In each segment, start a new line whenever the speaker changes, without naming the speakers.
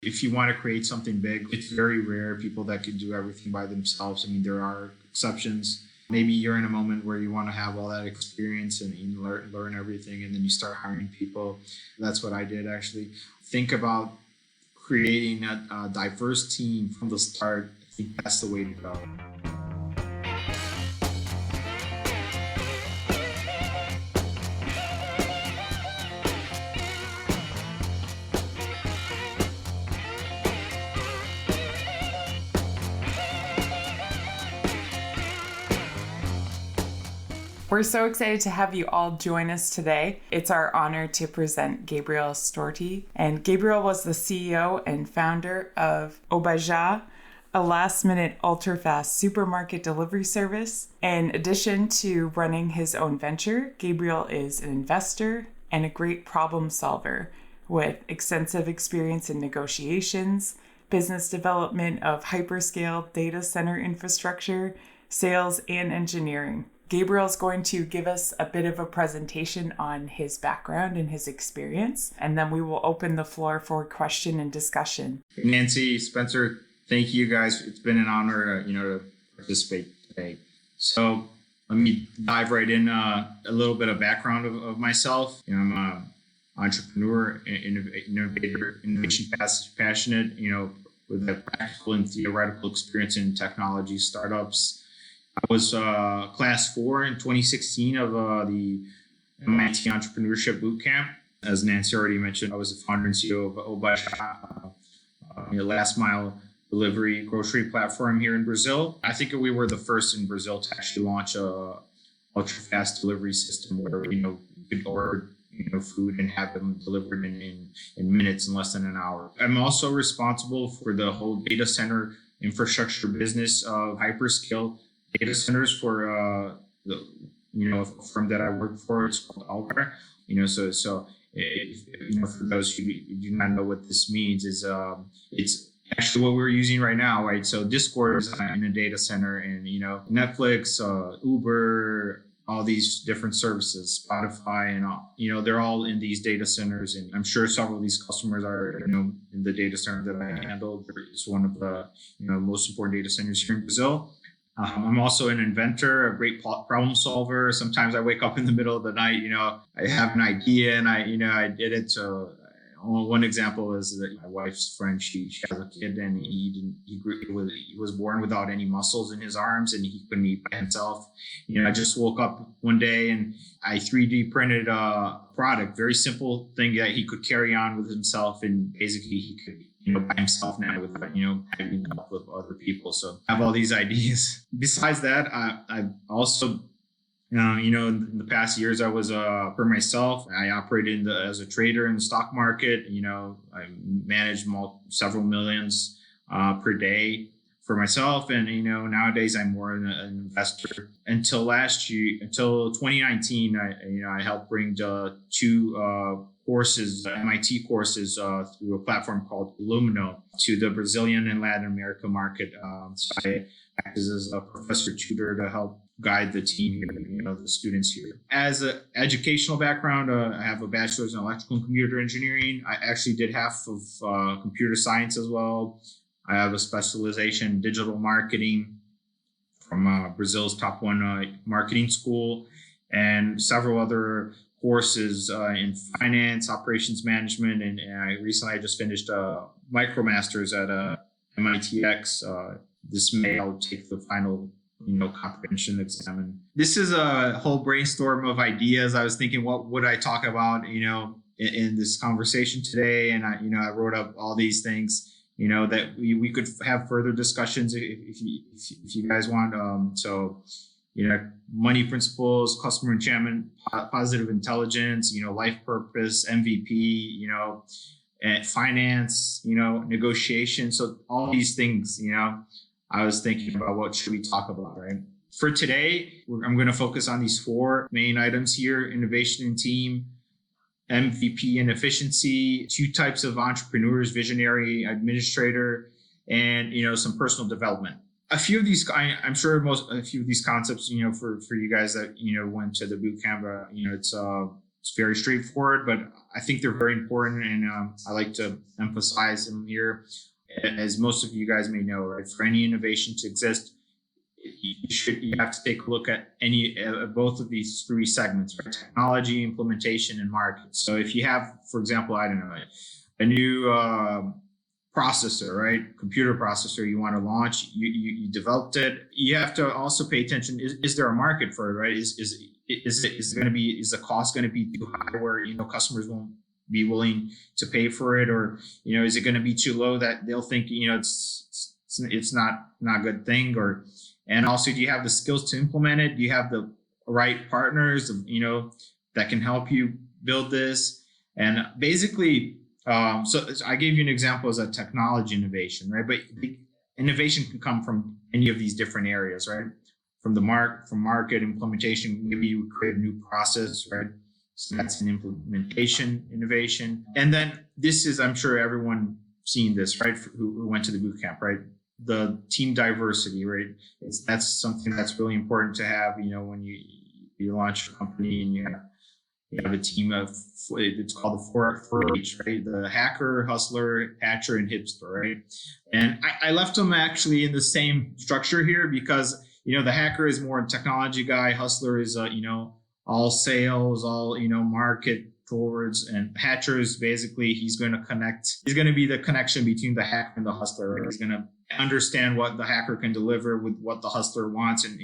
If you want to create something big, it's very rare people that can do everything by themselves. I mean, there are exceptions. Maybe you're in a moment where you want to have all that experience and you learn everything, and then you start hiring people. That's what I did, actually. Think about creating a diverse team from the start. I think that's the way to go.
We're so excited to have you all join us today. It's our honor to present Gabriel Storti. And Gabriel was the CEO and founder of Voyage, a last-minute ultra-fast supermarket delivery service. In addition to running his own venture, Gabriel is an investor and a great problem solver with extensive experience in negotiations, business development of hyperscale data center infrastructure, sales, and engineering. Gabriel's going to give us a bit of a presentation on his background and his experience, and then we will open the floor for question and discussion.
Nancy, Spencer, thank you guys. It's been an honor, to participate today. So let me dive right in. A little bit of background of myself. I'm an entrepreneur, innovator, innovation passionate. With a practical and theoretical experience in technology startups. I was class 4 in 2016 of the MIT Entrepreneurship Bootcamp. As Nancy already mentioned, I was the founder and CEO of Voyage, last mile delivery grocery platform here in Brazil. I think we were the first in Brazil to actually launch a ultra fast delivery system where you could order food and have them delivered in minutes, in less than an hour. I'm also responsible for the whole data center infrastructure business of hyperscale data centers for a firm that I work for. It's called Algar. For those who do not know what this means, is it's actually what we're using right now, right? So Discord is in a data center, and Netflix, Uber, all these different services, Spotify, and all, they're all in these data centers. And I'm sure several of these customers are, in the data center that I handle. It's one of the, most important data centers here in Brazil. I'm also an inventor, a great problem solver. Sometimes I wake up in the middle of the night, I have an idea and I did it. So one example is that my wife's friend, she has a kid, and he was born without any muscles in his arms, and he couldn't eat by himself. I just woke up one day and I 3D printed a product, very simple thing that he could carry on with himself, and basically he could by himself now without, having help with other people. So I have all these ideas. Besides that, I've also, in the past years, I was for myself. I operated as a trader in the stock market. I managed several millions per day for myself. And, nowadays I'm more an investor. Until 2019, I helped bring the two courses, MIT courses, through a platform called Illumino to the Brazilian and Latin America market. So I act as a professor tutor to help guide the team here, the students here. As an educational background, I have a bachelor's in electrical and computer engineering. I actually did half of computer science as well. I have a specialization in digital marketing from Brazil's top one marketing school, and several other courses in finance, operations management, and I just finished a MicroMasters at MITx. This May I'll take the final comprehension exam. And this is a whole brainstorm of ideas. I was thinking, what would I talk about, in this conversation today? And I wrote up all these things, that we could have further discussions if you guys want. Money principles, customer enchantment, positive intelligence, life purpose, MVP, and finance, negotiation. So all these things, I was thinking about what should we talk about, right? For today, I'm going to focus on these 4 main items here: innovation and team, MVP and efficiency, 2 types of entrepreneurs, visionary, administrator, and, some personal development. A few of these, I'm sure a few of these concepts, for you guys that, went to the boot camp, it's it's very straightforward, but I think they're very important, and I like to emphasize them here. As most of you guys may know, right, for any innovation to exist, you have to take a look at both of these three segments, right? Technology, implementation, and market. So if you have, for example, I don't know, a new processor, right? Computer processor you want to launch, you developed it. You have to also pay attention. Is there a market for it, right? Is the cost going to be too high where, customers won't be willing to pay for it, or, is it going to be too low that they'll think, it's not a good thing, and also, do you have the skills to implement it? Do you have the right partners, that can help you build this? And basically, so I gave you an example as a technology innovation, right? But the innovation can come from any of these different areas, right? From market implementation, maybe you create a new process, right? So that's an implementation innovation. And then this is, I'm sure everyone seen this, right? Who went to the boot camp, right? The team diversity, right? That's something that's really important to have, when you launch a company and you have a team of, it's called the 4H, right? The hacker, hustler, hatcher, and hipster, right? And I left them actually in the same structure here because, the hacker is more a technology guy. Hustler is, all sales, all, market towards, and hatcher is basically, he's going to be the connection between the hacker and the hustler, right? He's going to understand what the hacker can deliver with what the hustler wants and,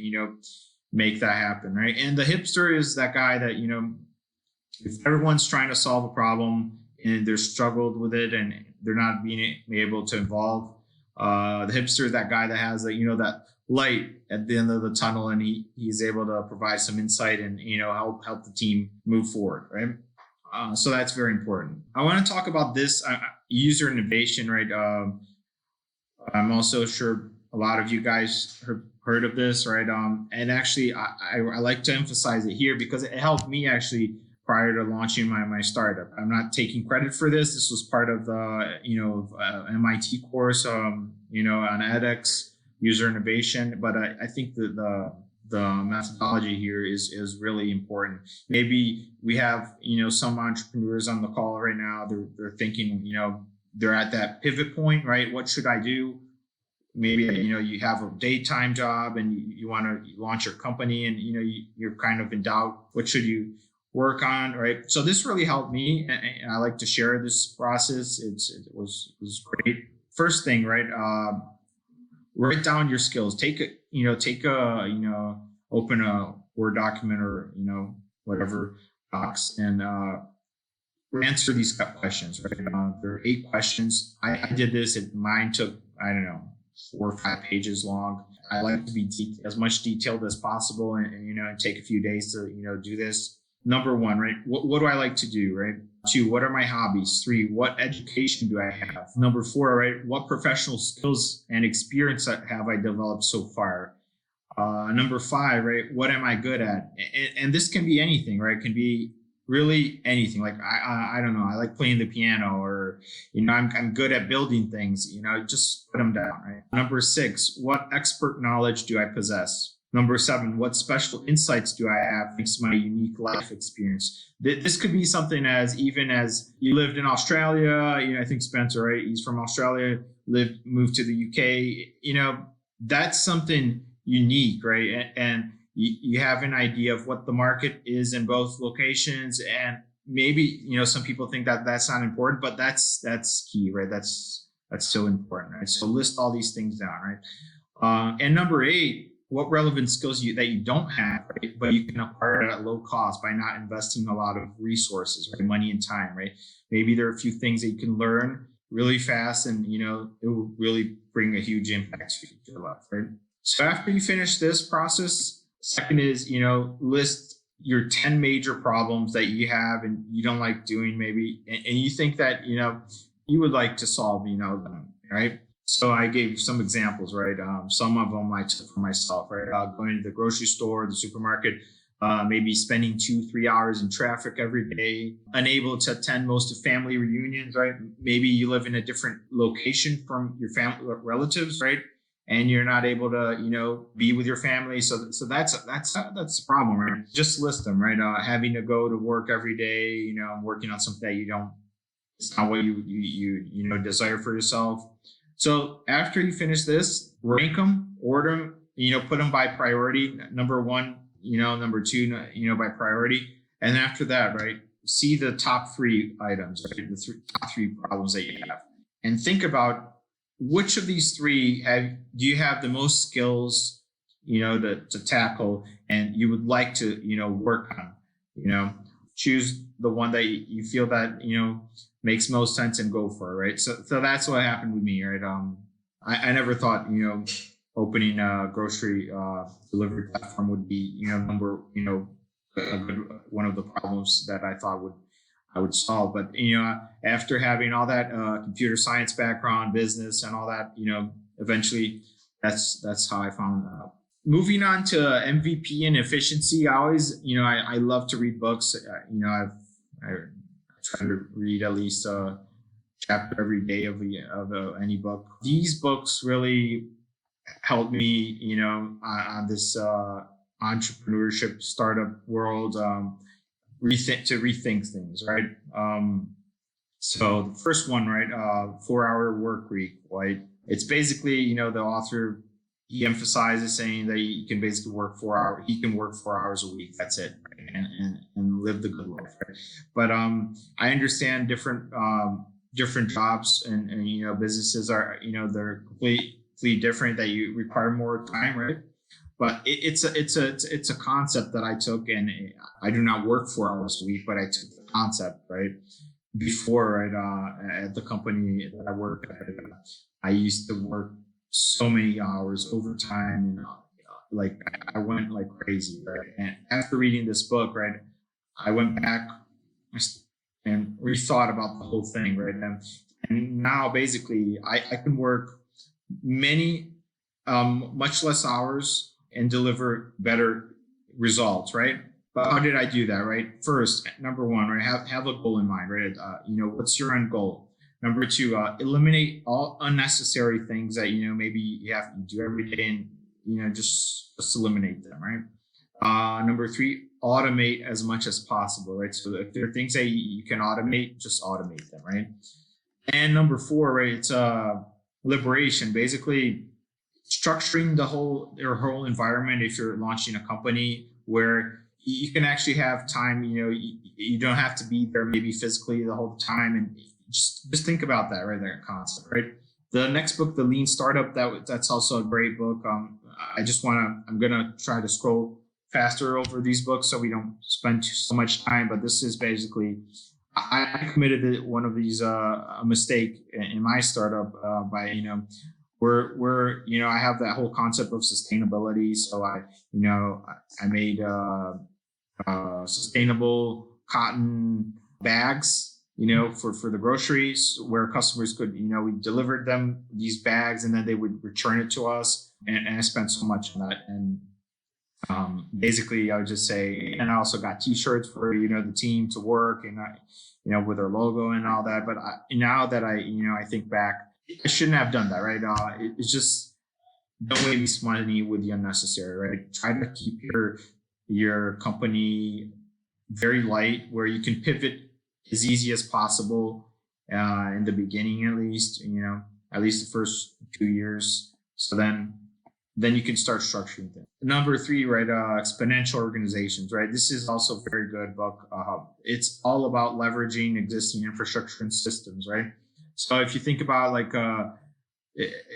make that happen, right? And the hipster is that guy that, if everyone's trying to solve a problem and they're struggled with it and they're not being able to evolve, the hipster is that guy that has that light at the end of the tunnel, and he's able to provide some insight and, help the team move forward, right? So that's very important. I want to talk about this user innovation, right? I'm also sure a lot of you guys heard of this, right? And actually, I like to emphasize it here because it helped me actually prior to launching my startup. I'm not taking credit for this. This was part of the MIT course, on edX, user innovation. But I think that the methodology here is really important. Maybe we have some entrepreneurs on the call right now. They're thinking they're at that pivot point, right? What should I do? Maybe, you have a daytime job and you want to launch your company and, you're kind of in doubt. What should you work on, right? So this really helped me, and I like to share this process. It was great. First thing, right? Write down your skills. Open a Word document or, whatever docs, and answer these questions, right? There are 8 questions. I did this. Mine took, 4 or 5 pages long. I like to be as much detailed as possible and take a few days to, do this. Number 1, right? What do I like to do, right? 2, what are my hobbies? 3, what education do I have? Number 4, right? What professional skills and experience have I developed so far? Number 5, right? What am I good at? And this can be anything, right? It can be really anything. Like, I don't know. I like playing the piano, or, I'm good at building things, just put them down, right? Number 6, what expert knowledge do I possess? Number 7, what special insights do I have thanks to my unique life experience? This could be something as even as you lived in Australia. I think Spencer, right? He's from Australia, moved to the UK. That's something unique, right? And you have an idea of what the market is in both locations. And maybe, some people think that that's not important, but that's key, right? That's so important, right? So list all these things down, right? And number 8, what relevant skills that you don't have, right? But you can acquire at low cost by not investing a lot of resources, right? Money and time, right? Maybe there are a few things that you can learn really fast, and it will really bring a huge impact to your life, right? So after you finish this process, second is list your 10 major problems that you have and you don't like doing, maybe, and you think that you would like to solve them, right? So I gave some examples, right? Some of them I took for myself, right? Going to the grocery store, the supermarket, maybe spending 2-3 hours in traffic every day, unable to attend most of family reunions, right? Maybe you live in a different location from your family relatives, right? and you're not able to, be with your family. So that's the problem, right? Just list them, right? Having to go to work every day, working on something that it's not what you desire for yourself. So after you finish this, rank them, order them, put them by priority. Number one, number two, by priority. And after that, right, see the top three items, right? The top three problems that you have, and think about which of these three do you have the most skills, to tackle, and you would like to, work on. Choose the one that you feel that makes most sense and go for it, right? So that's what happened with me, right? I never thought, opening a grocery delivery platform would be, a good one of the problems that I thought I would solve. But after having all that computer science background, business, and all that, eventually that's how I found out. Moving on to MVP and efficiency, I always, I love to read books. I try to read at least a chapter every day of any book. These books really helped me, on this entrepreneurship startup world, rethink things, right? So the first one, right, 4-hour work week, right? It's basically, the author, he emphasizes saying that he can basically work 4 hours. He can work 4 hours a week. That's it, right? And live the good life, right? But I understand different jobs and businesses are, they're completely different, that you require more time, right? But it's a concept that I took, and I do not work 4 hours a week, but I took the concept, right? Before, right, at the company that I worked at, I used to work so many hours overtime, and like I went like crazy, right? And after reading this book, right, I went back and rethought about the whole thing, right? And now basically I can work much less hours and deliver better results, right? But how did I do that, right? First, number one, right, have a goal in mind, right? What's your end goal? Number two, eliminate all unnecessary things that, maybe you have to do every day, and, just eliminate them, right? Number three, automate as much as possible, right? So if there are things that you can automate, just automate them, right? And number four, right, it's liberation, basically structuring your whole environment. If you're launching a company where you can actually have time, you don't have to be there maybe physically the whole time, and just think about that, right? That concept, right? The next book, The Lean Startup, that's also a great book. I'm gonna try to scroll faster over these books so we don't spend so much time. But this is basically, I committed one of these a mistake in my startup by I have that whole concept of sustainability. So I made sustainable cotton bags, for the groceries, where customers could, we delivered them these bags and then they would return it to us. And I spent so much on that. And basically I would just say, and I also got t-shirts for, the team to work, and with our logo and all that. But now that I think back, I shouldn't have done that, right? It's just, don't waste money with the unnecessary, right? Try to keep your company very light, where you can pivot as easy as possible in the beginning, at least the first 2 years. So then you can start structuring things. Number three, right, exponential organizations, right? This is also a very good book. It's all about leveraging existing infrastructure and systems, right? So if you think about like an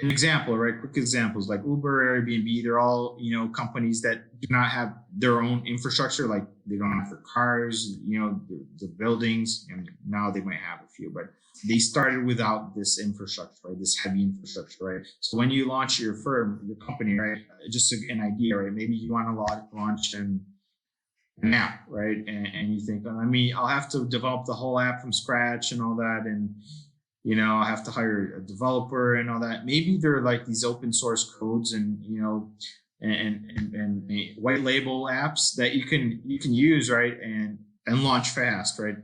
example, right? Quick examples like Uber, Airbnb, they're all, companies that do not have their own infrastructure. Like they don't have their cars, the buildings, and now they might have a few, but they started without this infrastructure, right? This heavy infrastructure, right? So when you launch your firm, your company, right? Just an idea, right? Maybe you want to launch an app, right? And you think, I'll have to develop the whole app from scratch and all that. And I have to hire a developer and all that. Maybe there are like these open source codes and, and white label apps that you can use, right? And launch fast, right?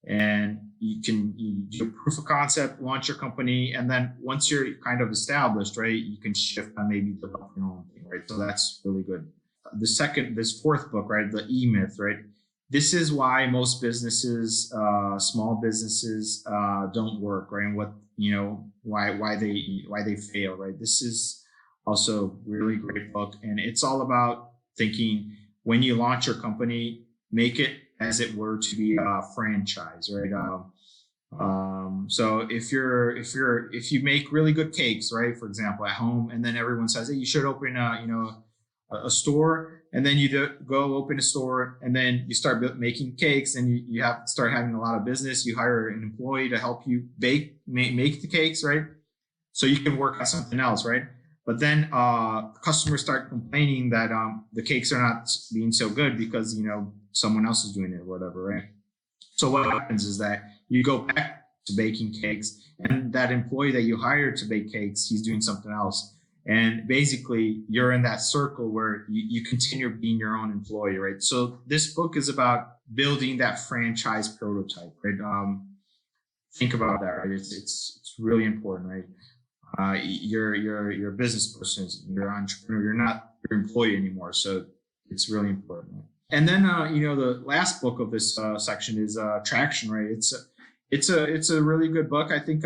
And you do proof of concept, launch your company, and then once you're kind of established, right, you can shift on maybe develop your own thing, right? So that's really good. This fourth book, right, the E-Myth, right? This is why most businesses, small businesses, don't work, right? And why they fail, right? This is also a really great book, and it's all about thinking when you launch your company, make it as it were to be a franchise, right? So if you make really good cakes, right, for example, at home, and then everyone says, hey, you should open a store, and then you go open a store, and then you start making cakes, and you have to start having a lot of business. You hire an employee to help you make the cakes, right? So you can work on something else, right? But then customers start complaining that the cakes are not being so good because someone else is doing it or whatever, right? So what happens is that you go back to baking cakes, and that employee that you hired to bake cakes, he's doing something else. And basically, you're in that circle where you continue being your own employee, right? So this book is about building that franchise prototype, right? Think about that, right? It's really important, right? You're a business person, you're an entrepreneur, you're not your employee anymore. So it's really important. Right? And then the last book of this section is Traction, right? It's a really good book. I think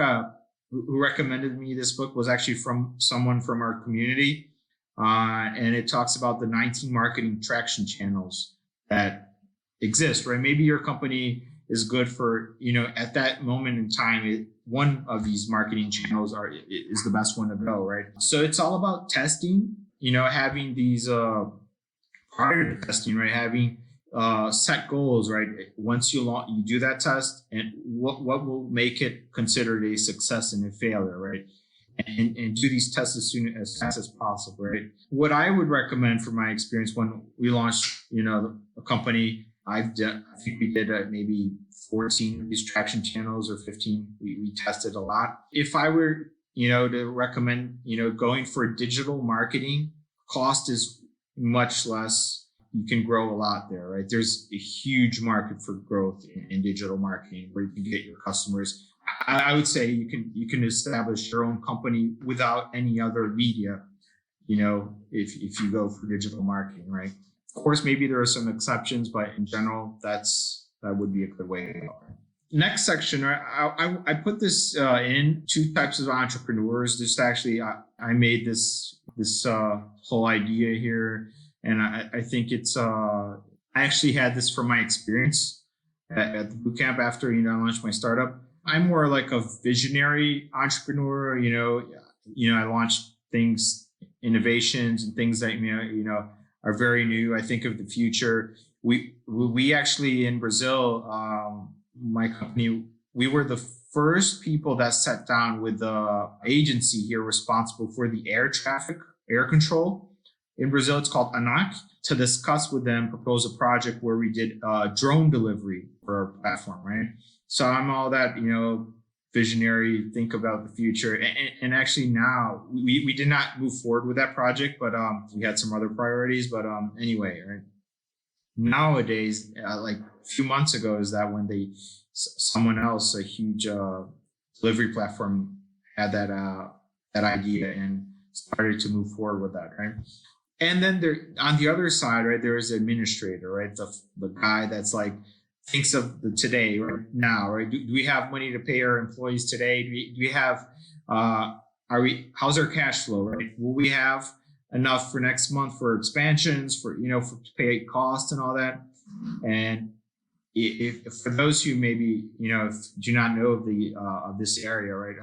who recommended me this book was actually from someone from our community. And it talks about the 19 marketing traction channels that exist, right? Maybe your company is good for, at that moment in time, one of these marketing channels is the best one to go, right? So it's all about testing, having these prior to testing, right? Having set goals, right? Once you do that test, and what will make it considered a success and a failure, right? And do these tests as fast as possible, right? What I would recommend from my experience when we launched, a company, I think we did maybe 14 of these traction channels or 15. We tested a lot. If I were, to recommend, going for digital marketing, cost is much less. You can grow a lot there, right? There's a huge market for growth in digital marketing where you can get your customers. I would say you can establish your own company without any other media, if you go for digital marketing, right? Of course, maybe there are some exceptions, but in general, that would be a good way to go. Next section, I put this in two types of entrepreneurs. Just actually, I made this whole idea here. And I think I actually had this from my experience at the bootcamp after, I launched my startup. I'm more like a visionary entrepreneur, I launched things, innovations and things that, are very new. I think of the future. We actually in Brazil, my company, we were the first people that sat down with the agency here responsible for the air control. In Brazil, it's called ANAC, to discuss with them, propose a project where we did drone delivery for our platform, right? So I'm all that, visionary, think about the future. And actually now, we did not move forward with that project, but we had some other priorities. But anyway, right? Nowadays, like a few months ago, is that when someone else, a huge delivery platform, had that idea and started to move forward with that, right? And then on the other side, right, there is the administrator, right? The guy that's like thinks of the today, right now, right? Do we have money to pay our employees today? Do we have how's our cash flow, right? Will we have enough for next month for expansions, for to pay costs and all that? And if for those who maybe do not know of this area, right?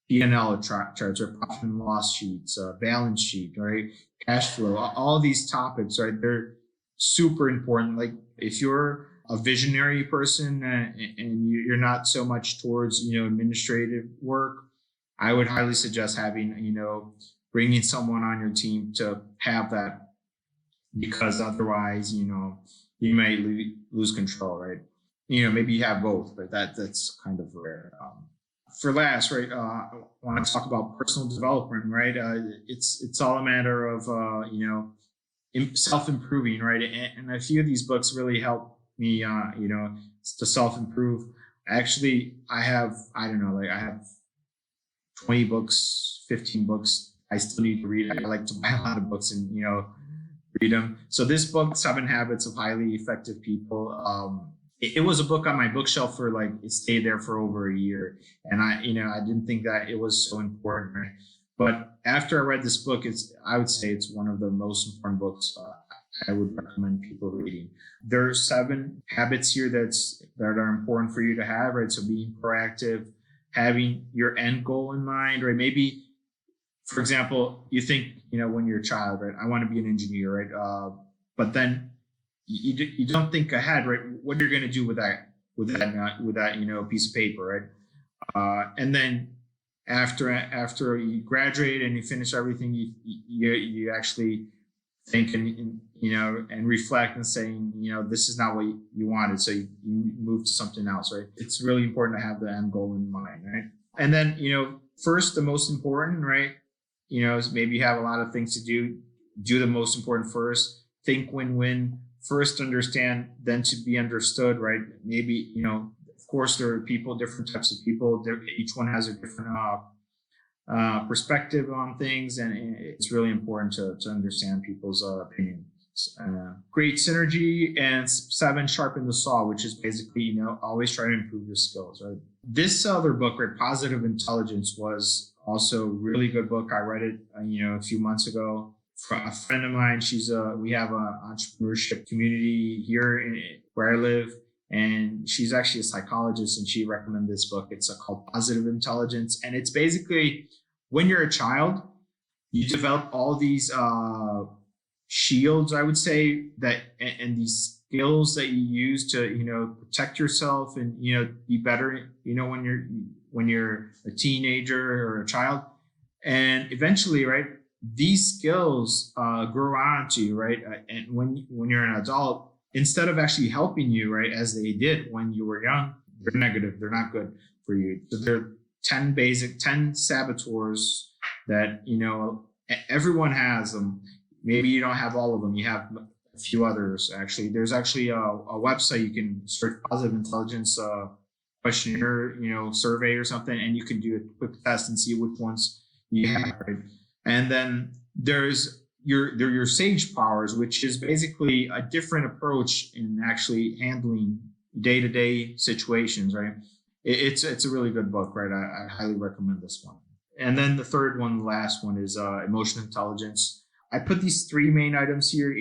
P&L charts or profit and loss sheets, balance sheet, right? Cash flow, all these topics, right? They're super important. Like if you're a visionary person and you're not so much towards, administrative work, I would highly suggest having, bringing someone on your team to have that, because otherwise, you might lose control, right? Maybe you have both, but that's kind of rare. For last, right, I want to talk about personal development, right? It's all a matter of, self-improving, right? And a few of these books really help me, to self-improve. Actually, I don't know, like I have 20 books, 15 books I still need to read. I like to buy a lot of books and, read them. So this book, Seven Habits of Highly Effective People, it was a book on my bookshelf for like, it stayed there for over a year. And I didn't think that it was so important, right? But after I read this book, I would say it's one of the most important books I would recommend people reading. There are 7 habits here that are important for you to have, right? So being proactive, having your end goal in mind, right? Maybe, for example, you think, when you're a child, right? I want to be an engineer, right? But then you don't think ahead, right? What you're going to do with that piece of paper, right? And then after you graduate and you finish everything, you actually think and reflect and saying, this is not what you wanted. So you move to something else, right? It's really important to have the end goal in mind, right? And then, first, the most important, right? Is maybe you have a lot of things to do the most important first, think win-win, first understand, then to be understood, right? Maybe, of course, there are different types of people. Each one has a different perspective on things, and it's really important to understand people's opinions. Create synergy, and 7, sharpen the saw, which is basically, always try to improve your skills, right? This other book, right, Positive Intelligence, was also a really good book. I read it, a few months ago. A friend of mine, we have an entrepreneurship community here where I live, and she's actually a psychologist, and she recommended this book. It's called Positive Intelligence, and it's basically, when you're a child, you develop all these shields, I would say, and these skills that you use to protect yourself and be better when you're a teenager or a child. And eventually, right, these skills grow onto you, right? And when you're an adult, instead of actually helping you, right, as they did when you were young, they're negative. They're not good for you. So they're 10 saboteurs that everyone has them. Maybe you don't have all of them. You have a few others. Actually, there's actually a website you can search Positive Intelligence questionnaire, survey or something, and you can do a quick test and see which ones you have, right? And then there's your sage powers, which is basically a different approach in actually handling day-to-day situations, right? It's a really good book, right? I highly recommend this one. And then the third one, the last one, is emotional intelligence. I put these 3 main items here.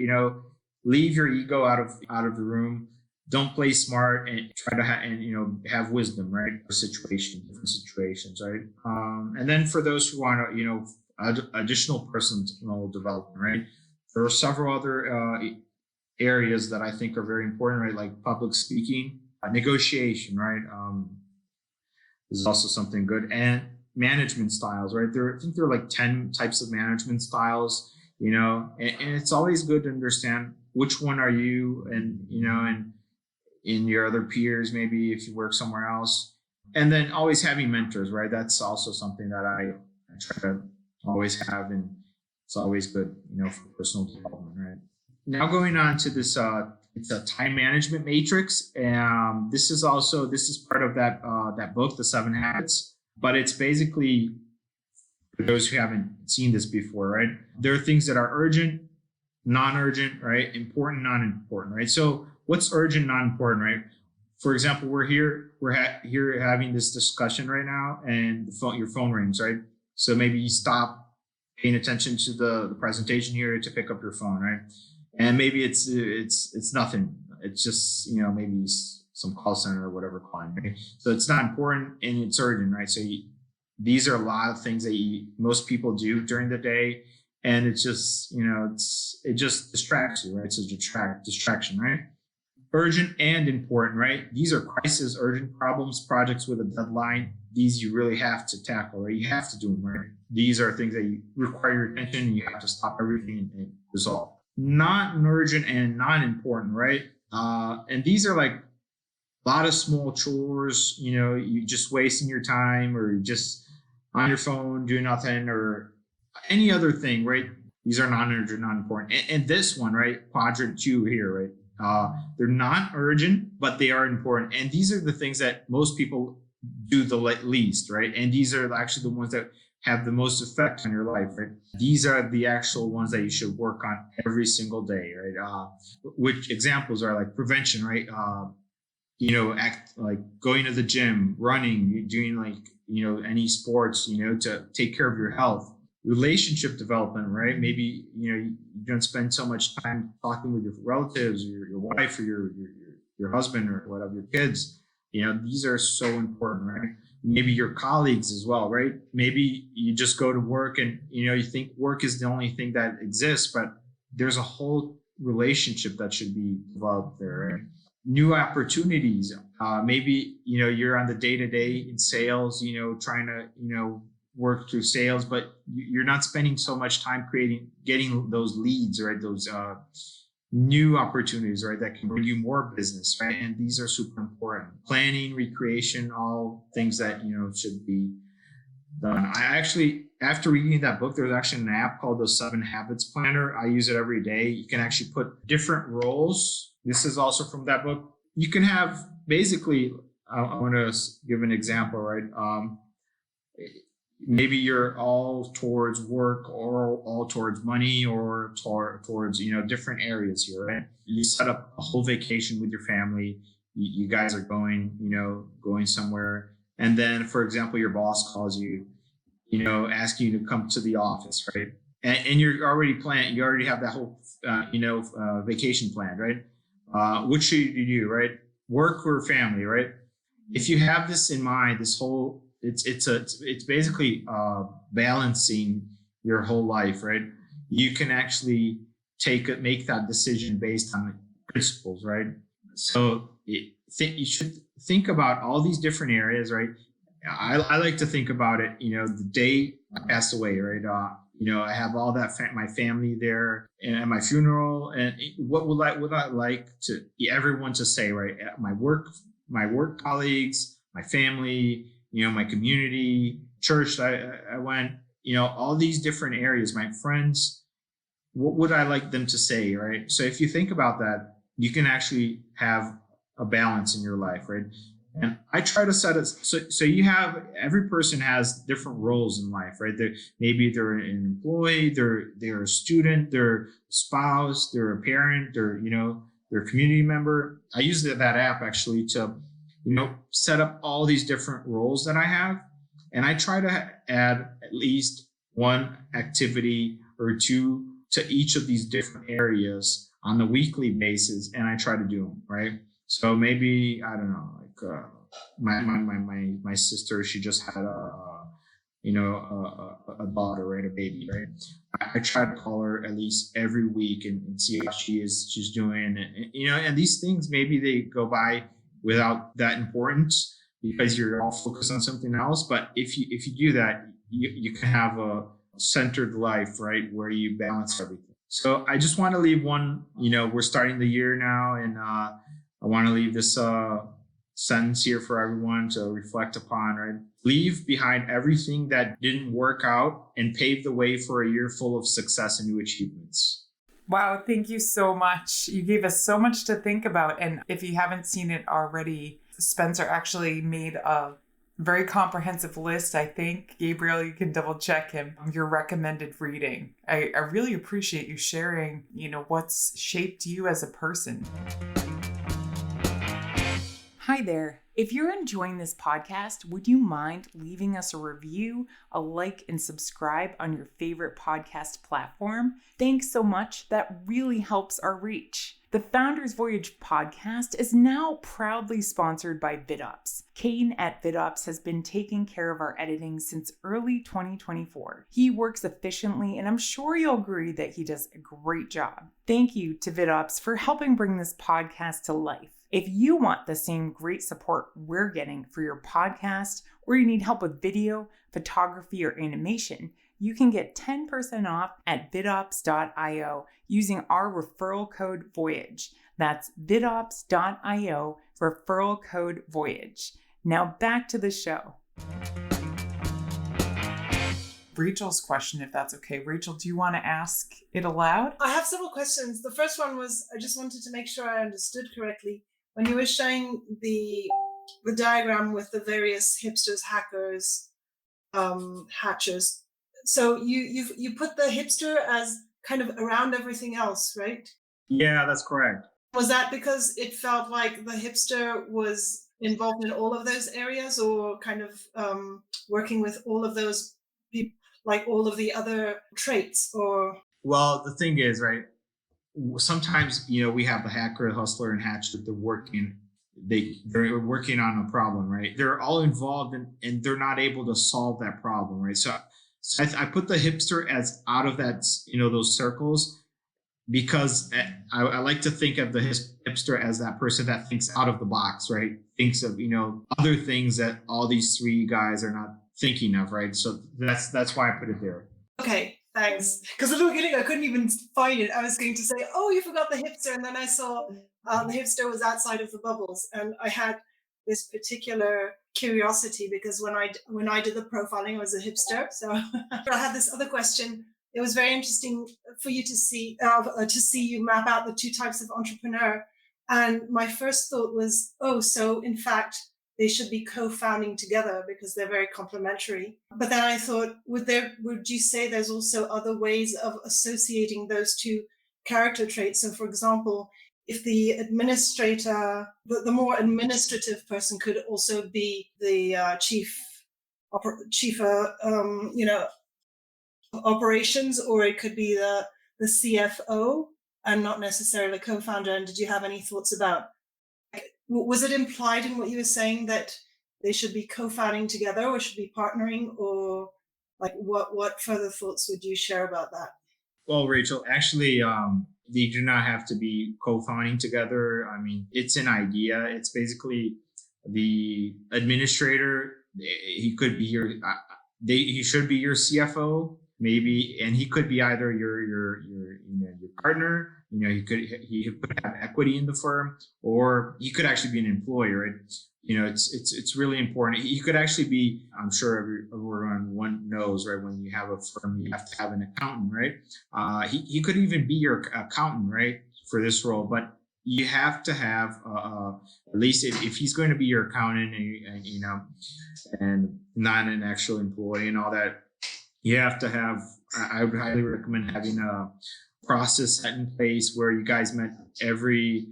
Leave your ego out of the room. Don't play smart, and try to have wisdom, right? Different situations, right? And then for those who want to, additional personal development, right? There are several other areas that I think are very important, right? Like public speaking, negotiation, right? This is also something good, and management styles, right? I think there are like 10 types of management styles. And it's always good to understand which one are you, and and in your other peers, maybe if you work somewhere else. And then always having mentors, right? That's also something that I try to always have, and it's always good, for personal development, right? Now going on to this, it's a time management matrix. This is part of that book, The 7 Habits, but it's basically, for those who haven't seen this before, right? There are things that are urgent, non-urgent, right? Important, non-important, right? So what's urgent, non-important, right? For example, we're here having this discussion right now, and your phone rings, right? So maybe you stop paying attention to the presentation here to pick up your phone, right? And maybe it's nothing. It's just, maybe some call center or whatever calling, right? So it's not important and it's urgent, right? So these are a lot of things that most people do during the day, and it's just, it just distracts you, right? It's a distraction, right? Urgent and important, right? These are crisis, urgent problems, projects with a deadline. These you really have to tackle, right? You have to do them, right? These are things that require your attention, and you have to stop everything and resolve. Not urgent and non-important, right? And these are like a lot of small chores, you just wasting your time, or just on your phone doing nothing, or any other thing, right? These are non-urgent, non-important. And this one, right? Quadrant 2 here, right? They're not urgent, but they are important. And these are the things that most people do the least, right? And these are actually the ones that have the most effect on your life, right? These are the actual ones that you should work on every single day, right? Which examples are like prevention, right? Act like going to the gym, running, doing any sports, to take care of your health. Relationship development, right? Maybe, you don't spend so much time talking with your relatives, or your wife, or your husband, or whatever, your kids. These are so important, right? Maybe your colleagues as well, right? Maybe you just go to work and, you think work is the only thing that exists, but there's a whole relationship that should be developed there, right? New opportunities. Maybe, you're on the day-to-day in sales, trying to, work through sales, but you're not spending so much time getting those leads, right? Those new opportunities, right? That can bring you more business, right? And these are super important. Planning, recreation, all things that, should be done. I actually, after reading that book, there's actually an app called the 7 Habits Planner. I use it every day. You can actually put different roles. This is also from that book. You can have basically, I want to give an example, right? Maybe you're all towards work, or all towards money, or towards, different areas here, right? You set up a whole vacation with your family. You guys are going somewhere. And then, for example, your boss calls you, asking you to come to the office, right? And you're already planned. You already have that whole, vacation planned, right? What should you do, right? Work or family, right? If you have this in mind, this whole, it's basically balancing your whole life, right? You can actually make that decision based on principles, right? So you should think about all these different areas, right? I like to think about it, the day I passed away, right? I have all that my family there and my funeral, and what would I like to everyone to say, right? My work colleagues, my family, my community, church I went, all these different areas, my friends, what would I like them to say, right? So if you think about that, you can actually have a balance in your life, right? And I try to set it so every person has different roles in life, right? Maybe they're an employee, they're a student, they're a spouse, they're a parent, they're a community member. I use that app actually to set up all these different roles that I have. And I try to add at least one activity or two to each of these different areas on a weekly basis. And I try to do them, right? So maybe, I don't know, like my sister, she just had a daughter, right? A baby, right? I try to call her at least every week and see how she's doing. And these things, maybe they go by without that importance because you're all focused on something else. But if you do that, you can have a centered life, right? Where you balance everything. So I just want to leave one, we're starting the year now, and I want to leave this sentence here for everyone to reflect upon, right? Leave behind everything that didn't work out and pave the way for a year full of success and new achievements.
Wow, thank you so much. You gave us so much to think about. And if you haven't seen it already, Spencer actually made a very comprehensive list, I think. Gabriel, you can double check him, your recommended reading. I really appreciate you sharing, what's shaped you as a person. Hi there. If you're enjoying this podcast, would you mind leaving us a review, a like, and subscribe on your favorite podcast platform? Thanks so much. That really helps our reach. The Founders Voyage podcast is now proudly sponsored by VidOps. Kane at VidOps has been taking care of our editing since early 2024. He works efficiently, and I'm sure you'll agree that he does a great job. Thank you to VidOps for helping bring this podcast to life. If you want the same great support we're getting for your podcast, or you need help with video, photography, or animation, you can get 10% off at vidops.io using our referral code Voyage. That's vidops.io, referral code Voyage. Now back to the show. Rachel's question, if that's okay. Rachel, do you want to ask it aloud?
I have several questions. The first one was, I just wanted to make sure I understood correctly. When you were showing the diagram with the various hipsters, hackers, hatchers, so you put the hipster as kind of around everything else, right?
Yeah, that's correct.
Was that because it felt like the hipster was involved in all of those areas, or kind of working with all of those people, like all of the other traits? Or
Well, the thing is, right, sometimes, we have the hacker, hustler, and hatcher. They're working on a problem, right? They're all involved and they're not able to solve that problem, right? So I put the hipster as out of that, those circles, because I like to think of the hipster as that person that thinks out of the box, right? Thinks of, other things that all these three guys are not thinking of, right? So that's why I put it there.
Okay, thanks. Because at the beginning I couldn't even find it. I was going to say, oh, you forgot the hipster, and then I saw the hipster was outside of the bubbles, and I had this particular curiosity because when I did the profiling, I was a hipster. So I had this other question. It was very interesting for you to see you map out the two types of entrepreneur. And my first thought was, oh, so in fact, they should be co-founding together because they're very complementary. But then I thought, would you say there's also other ways of associating those two character traits? So for example, if the administrator, the more administrative person could also be the chief operations, or it could be the CFO and not necessarily co-founder. And did you have any thoughts about, was it implied in what you were saying that they should be co-founding together or should be partnering, or like what further thoughts would you share about that?
Well, Rachel, actually, they do not have to be co-founding together. I mean, it's an idea. It's basically the administrator. He could be he should be your CFO, maybe, and he could be either your partner. He could have equity in the firm, or he could actually be an employee, right? It's really important. He could actually be, I'm sure everyone knows, right? When you have a firm, you have to have an accountant, right? He could even be your accountant, right, for this role. But you have to have, at least if he's going to be your accountant and not an actual employee and all that, you have to have, I would highly recommend having a process set in place where you guys met every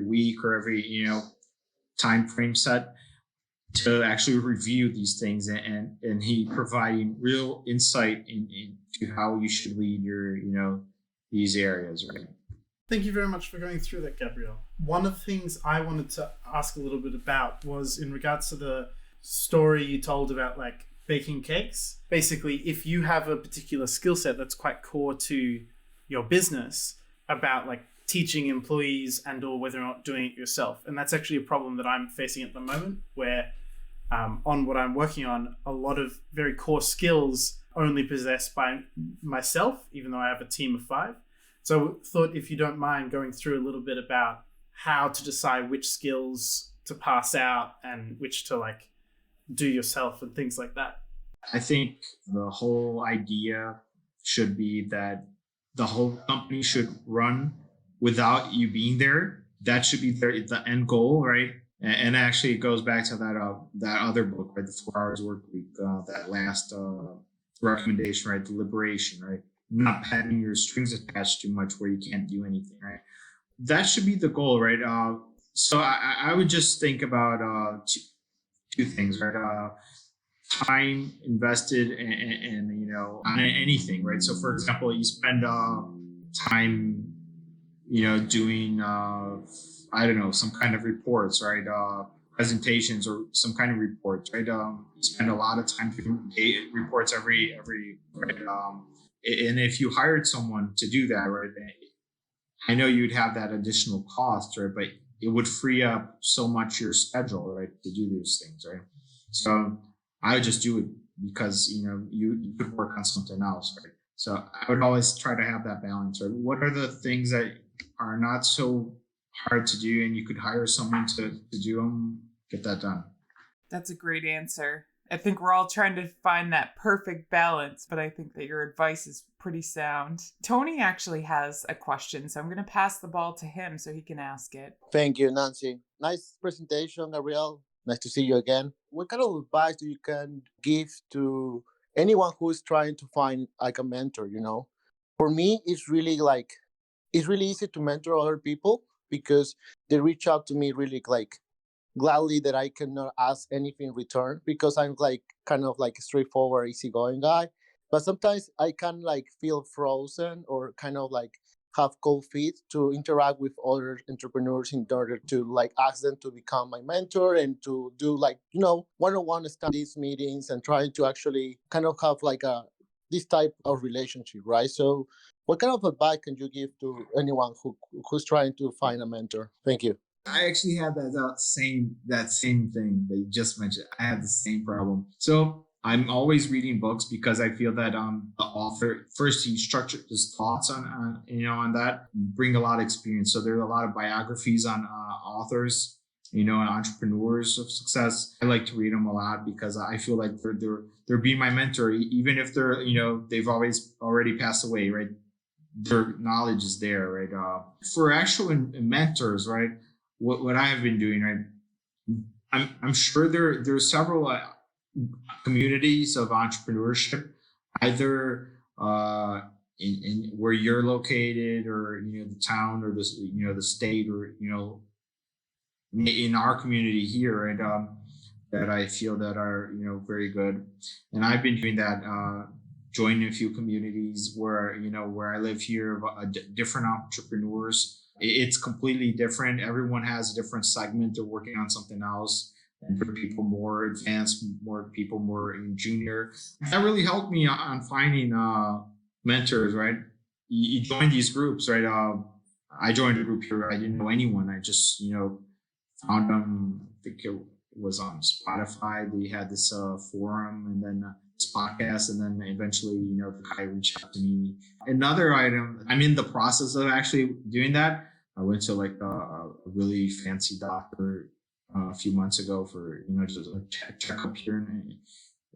week or every, time frame set to actually review these things, and he providing real insight into how you should lead your, these areas, right?
Thank you very much for going through that, Gabriel. One of the things I wanted to ask a little bit about was in regards to the story you told about like baking cakes. Basically, if you have a particular skill set that's quite core to your business about like teaching employees and or whether or not doing it yourself. And that's actually a problem that I'm facing at the moment where on what I'm working on, a lot of very core skills only possessed by myself, even though I have a team of 5. So I thought if you don't mind going through a little bit about how to decide which skills to pass out and which to like do yourself and things like that.
I think the whole idea should be that the whole company should run without you being there. That should be the end goal, right? And actually, it goes back to that other book, right? The 4 Hours Work Week, that last recommendation, right? The liberation, right? Not having your strings attached too much where you can't do anything, right? That should be the goal, right? So I would just think about two things, right? Time invested in on anything, right? So for example, you spend time doing some kind of reports, right? Presentations or some kind of reports, right? You spend a lot of time doing reports every right? And if you hired someone to do that, right, I know you'd have that additional cost, right? But it would free up so much your schedule, right, to do those things, right? So I would just do it because you could work on something else, right? So I would always try to have that balance, right? What are the things that are not so hard to do and you could hire someone to do them, get that done?
That's a great answer. I think we're all trying to find that perfect balance, but I think that your advice is pretty sound. Tony actually has a question, so I'm going to pass the ball to him so he can ask it.
Thank you, Nancy. Nice presentation, Gabriel. Nice to see you again. What kind of advice do you can give to anyone who is trying to find like a mentor, you know? For me, it's really easy to mentor other people because they reach out to me really like gladly that I cannot ask anything in return because I'm like kind of like a straightforward, easygoing guy. But sometimes I can like feel frozen or kind of like have cold feet to interact with other entrepreneurs in order to like ask them to become my mentor and to do like, you know, one-on-one studies meetings and trying to actually kind of have like this type of relationship, right? So what kind of advice can you give to anyone who's trying to find a mentor? Thank you.
I actually had that same thing that you just mentioned. I had the same problem. So I'm always reading books because I feel that the author first he structured his thoughts on on that. You bring a lot of experience. So there are a lot of biographies on authors, and entrepreneurs of success. I like to read them a lot because I feel like they're being my mentor, even if they're they've already passed away, right? Their knowledge is there, right? For actual mentors, right? What I have been doing, right? I'm sure there are several communities of entrepreneurship, either in where you're located, or the town, or the state, or in our community here, right? That I feel that are very good, and I've been doing that. Joining a few communities where I live here, different entrepreneurs. It's completely different. Everyone has a different segment. They're working on something else. And for people more advanced, more people more junior. That really helped me on finding mentors, right? You join these groups, right? I joined a group here. I didn't know anyone. I just, found them. I think it was on Spotify. They had this forum, and then this podcast, and then eventually, the guy reached out to me. Another item, I'm in the process of actually doing that. I went to like a really fancy doctor a few months ago for just a checkup here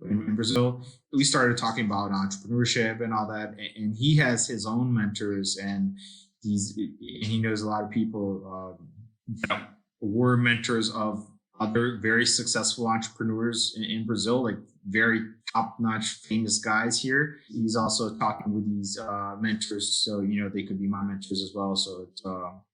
in Brazil. We started talking about entrepreneurship and all that, and he has his own mentors, and he knows a lot of people that were mentors of other very successful entrepreneurs in Brazil, like very top-notch famous guys here. He's also talking with these mentors, so they could be my mentors as well. So it's,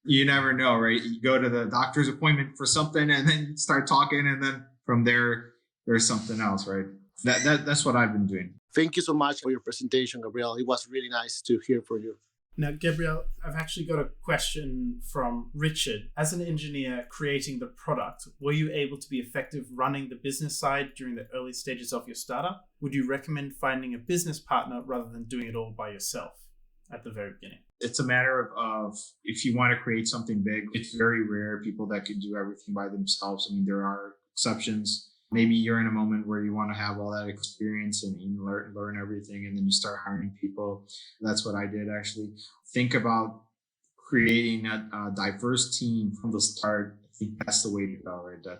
you never know, right? You go to the doctor's appointment for something, and then start talking, and then from there, there's something else, right? That's what I've been doing.
Thank you so much for your presentation, Gabriel. It was really nice to hear from you.
Now, Gabriel, I've actually got a question from Richard. As an engineer creating the product, were you able to be effective running the business side during the early stages of your startup? Would you recommend finding a business partner rather than doing it all by yourself at the very beginning?
It's a matter of if you want to create something big, it's very rare people that can do everything by themselves. I mean, there are exceptions. Maybe you're in a moment where you want to have all that experience and learn everything, and then you start hiring people. That's what I did, actually. Think about creating a diverse team from the start. I think that's the way to go, right? I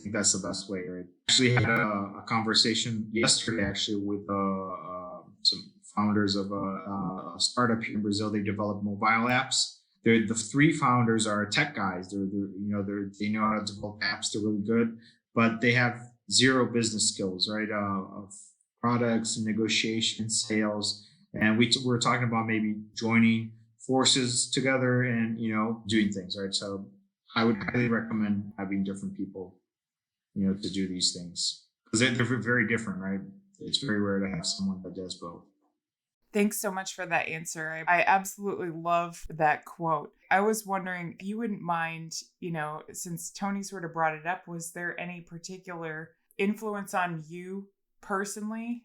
think that's the best way, right? Actually had a conversation yesterday, actually, with some founders of a startup here in Brazil. They develop mobile apps. The three founders are tech guys. They know how to develop apps. They're really good, but they have zero business skills, right? Of products, negotiation, sales, and we're talking about maybe joining forces together and doing things, right? So I would highly recommend having different people, to do these things, because they're very different, right? It's very rare to have someone that does both.
Thanks so much for that answer. I absolutely love that quote. I was wondering if you wouldn't mind, since Tony sort of brought it up, was there any particular influence on you personally?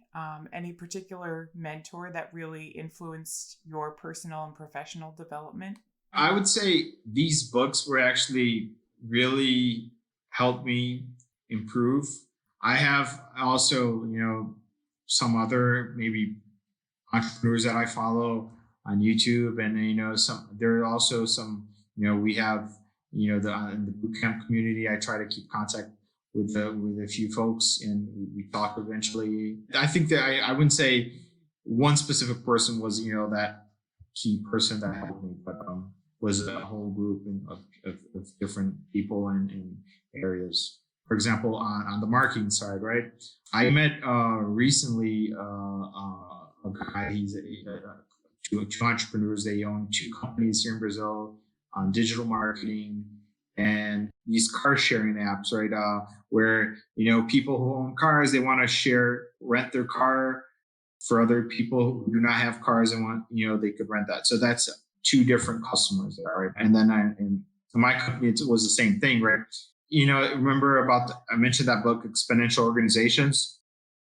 Any particular mentor that really influenced your personal and professional development?
I would say these books were actually really helped me improve. I have also, some other maybe entrepreneurs that I follow on YouTube, and there are also some we have in the bootcamp community. I try to keep contact with a few folks, and we talked eventually. I think that I wouldn't say one specific person was, that key person that helped me, but was a whole group of different people in areas. For example, on the marketing side, right? I met recently a guy. He's two entrepreneurs. They own two companies here in Brazil on digital marketing and these car sharing apps, right? Where people who own cars, they want to rent their car for other people who do not have cars and want, they could rent that. So that's two different customers there, right? And then in my company, it was the same thing, right? Remember I mentioned that book, Exponential Organizations.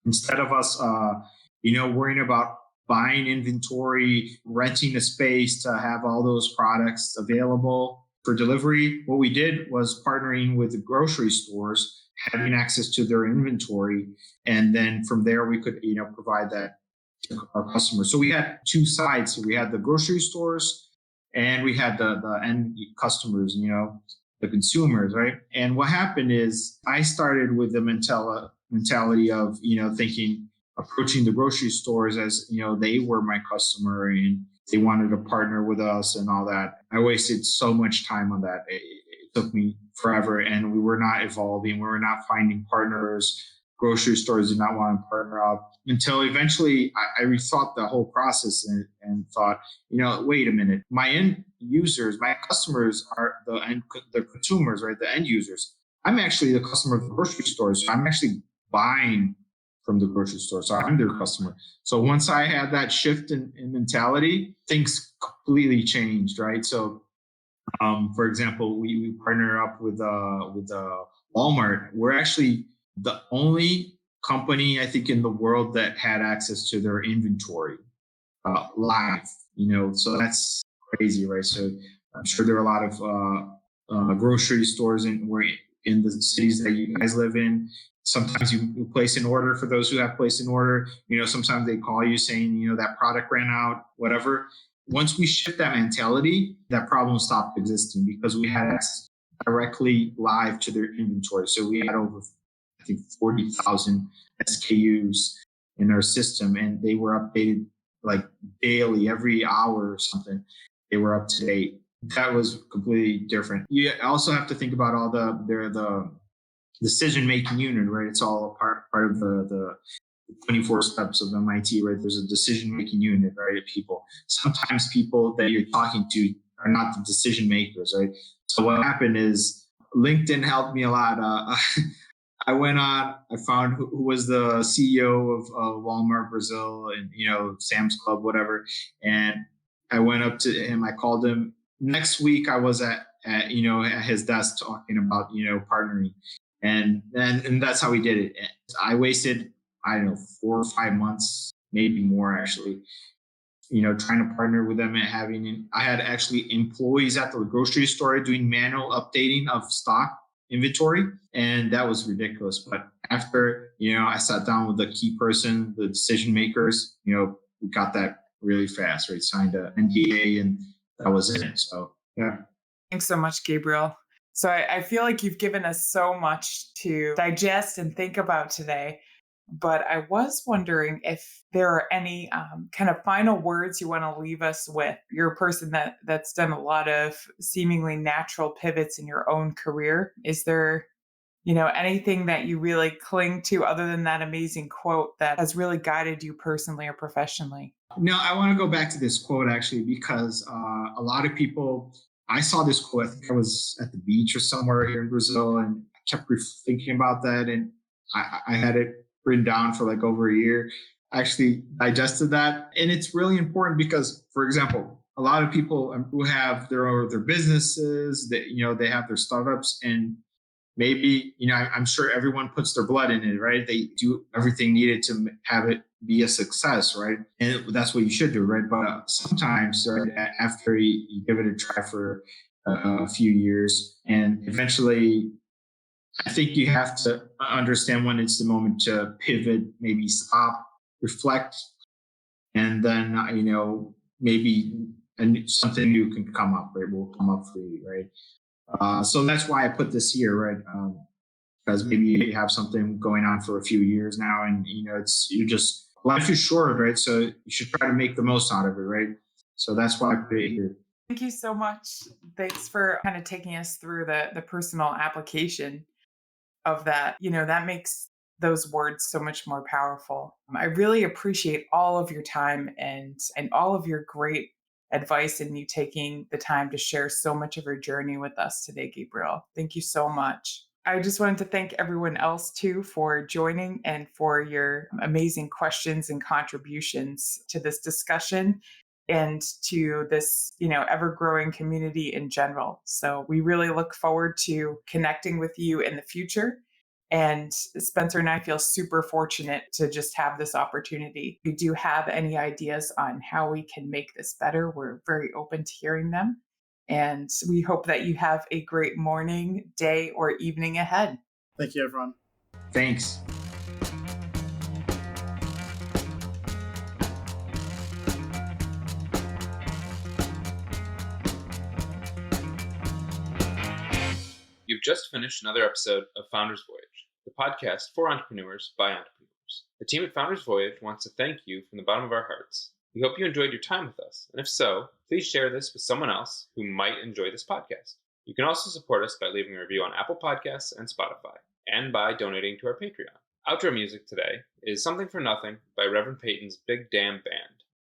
Instead of us, worrying about buying inventory, renting a space to have all those products available for delivery, what we did was partnering with the grocery stores, having access to their inventory. And then from there, we could, provide that to our customers. So we had two sides. So we had the grocery stores and we had the end customers, the consumers, right? And what happened is I started with the mentality of, approaching the grocery stores as, they were my customer and they wanted to partner with us and all that. I wasted so much time on that. It took me forever and we were not evolving. We were not finding partners. Grocery stores did not want to partner up until eventually I rethought the whole process and thought, wait a minute, my end users, my customers are the consumers, right? The end users. I'm actually the customer of the grocery stores. So I'm actually buying from the grocery store. So I'm their customer. So once I had that shift in mentality, things completely changed, right? So, for example, we partner up with Walmart. We're actually the only company, I think, in the world that had access to their inventory live, so that's crazy, right? So I'm sure there are a lot of grocery stores in the cities that you guys live in. Sometimes you place an order for those who have placed an order. Sometimes they call you saying, that product ran out, whatever. Once we shift that mentality, that problem stopped existing because we had access directly live to their inventory. So we had over, I think, 40,000 SKUs in our system, and they were updated like daily, every hour or something. They were up to date. That was completely different. You also have to think about all the decision-making unit, right? It's all part of the 24 steps of MIT, right? There's a decision-making unit, right? People. Sometimes people that you're talking to are not the decision makers, right? So what happened is LinkedIn helped me a lot. I went on, I found who was the CEO of Walmart Brazil and, Sam's Club, whatever. And I went up to him, I called him. Next week, I was at his desk talking about, partnering. And that's how we did it. I wasted, 4 or 5 months, maybe more actually, trying to partner with them and I had actually employees at the grocery store doing manual updating of stock inventory. And that was ridiculous. But after, I sat down with the key person, the decision makers, we got that really fast, right? Signed an NDA and that was it. So, yeah.
Thanks so much, Gabriel. So I feel like you've given us so much to digest and think about today. But I was wondering if there are any kind of final words you want to leave us with. You're a person that's done a lot of seemingly natural pivots in your own career. Is there, anything that you really cling to other than that amazing quote that has really guided you personally or professionally?
No, I want to go back to this quote actually, because a lot of people, I saw this quote, I think I was at the beach or somewhere here in Brazil, and I kept thinking about that. And I had it written down for like over a year. I actually digested that. And it's really important because, for example, a lot of people who have their businesses, that, they have their startups, and maybe, I'm sure everyone puts their blood in it, right? They do everything needed to have it be a success, right? And that's what you should do, right? But sometimes, right, after you give it a try for a few years, and eventually, I think you have to understand when it's the moment to pivot, maybe stop, reflect, and then, maybe something new can come up, right? Will come up for you, right? So that's why I put this here, right? because maybe you have something going on for a few years now, and life is short, right? So you should try to make the most out of it, right? So that's why I put it here.
Thank you so much. Thanks for kind of taking us through the personal application of that. That makes those words so much more powerful. I really appreciate all of your time and all of your great advice, and you taking the time to share so much of your journey with us today, Gabriel. Thank you so much. I just wanted to thank everyone else too for joining and for your amazing questions and contributions to this discussion and to this, ever-growing community in general. So we really look forward to connecting with you in the future. And Spencer and I feel super fortunate to just have this opportunity. If you do have any ideas on how we can make this better, we're very open to hearing them. And we hope that you have a great morning, day, or evening ahead.
Thank you, everyone.
Thanks.
You've just finished another episode of Founders Voyage, the podcast for entrepreneurs by entrepreneurs. The team at Founders Voyage wants to thank you from the bottom of our hearts. We hope you enjoyed your time with us, and if so, please share this with someone else who might enjoy this podcast. You can also support us by leaving a review on Apple Podcasts and Spotify, and by donating to our Patreon. Outro music today is Something for Nothing by Reverend Peyton's Big Damn Band.